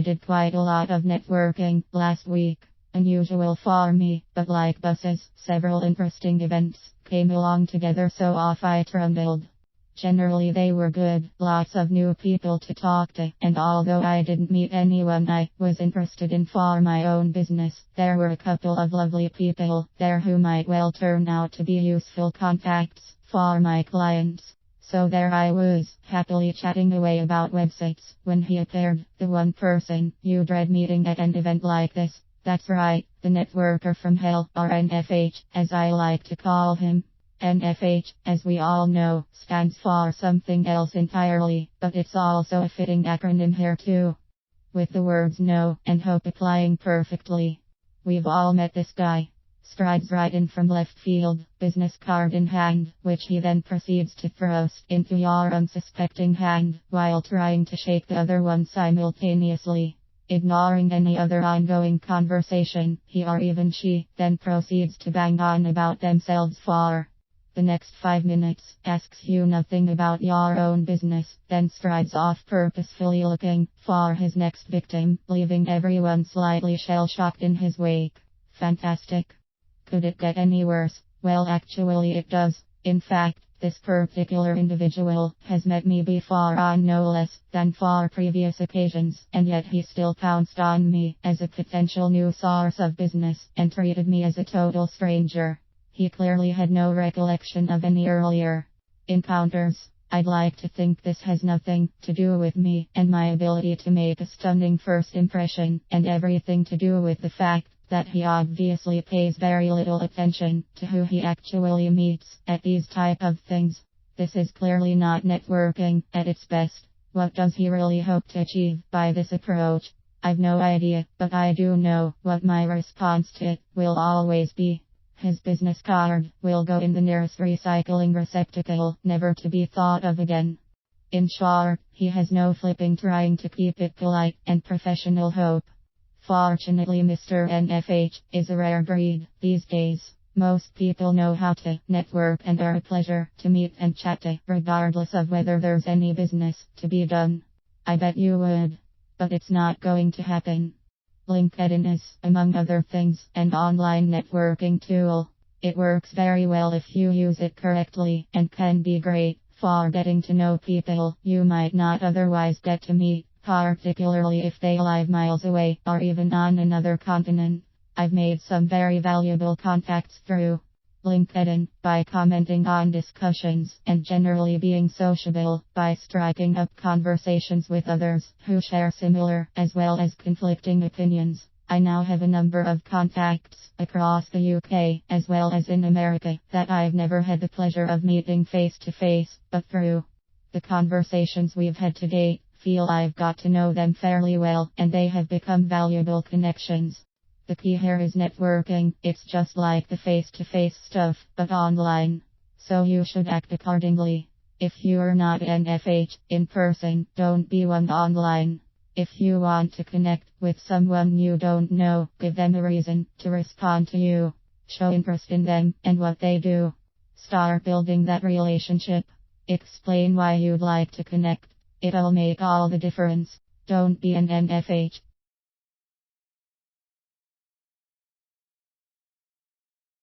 I did quite a lot of networking last week. Unusual for me, but like buses, several interesting events came along together, so off I trundled. Generally they were good, lots of new people to talk to, and although I didn't meet anyone I was interested in for my own business, there were a couple of lovely people there who might well turn out to be useful contacts for my clients. So there I was, happily chatting away about websites, when he appeared, the one person you dread meeting at an event like this. That's right, the networker from hell, or NFH, as I like to call him. NFH, as we all know, stands for something else entirely, but it's also a fitting acronym here too. With the words know and hope applying perfectly. We've all met this guy. Strides right in from left field, business card in hand, which he then proceeds to thrust into your unsuspecting hand, while trying to shake the other one simultaneously. Ignoring any other ongoing conversation, he or even she then proceeds to bang on about themselves for the next 5 minutes, asks you nothing about your own business, then strides off purposefully looking for his next victim, leaving everyone slightly shell-shocked in his wake. Fantastic. Could it get any worse? Well, actually it does. In fact, this particular individual has met me before on no less than 4 previous occasions, and yet he still pounced on me as a potential new source of business and treated me as a total stranger. He clearly had no recollection of any earlier encounters. I'd like to think this has nothing to do with me and my ability to make a stunning first impression, and everything to do with the fact that he obviously pays very little attention to who he actually meets at these type of things. This is clearly not networking at its best. What does he really hope to achieve by this approach? I've no idea, but I do know what my response to it will always be. His business card will go in the nearest recycling receptacle, never to be thought of again. In short, he has no flipping trying to keep it polite and professional hope. Fortunately, Mr. NFH is a rare breed these days. Most people know how to network and are a pleasure to meet and chat to, regardless of whether there's any business to be done. I bet you would. But it's not going to happen. LinkedIn is, among other things, an online networking tool. It works very well if you use it correctly, and can be great for getting to know people you might not otherwise get to meet, particularly if they live miles away or even on another continent. I've made some very valuable contacts through LinkedIn by commenting on discussions and generally being sociable by striking up conversations with others who share similar as well as conflicting opinions. I now have a number of contacts across the UK as well as in America that I've never had the pleasure of meeting face to face, but through the conversations we've had to date, feel I've got to know them fairly well, and they have become valuable connections. The key here is networking. It's just like the face-to-face stuff, but online. So you should act accordingly. If you're not NFH in person, don't be one online. If you want to connect with someone you don't know, give them a reason to respond to you. Show interest in them and what they do. Start building that relationship. Explain why you'd like to connect. It'll make all the difference. Don't be an NFH.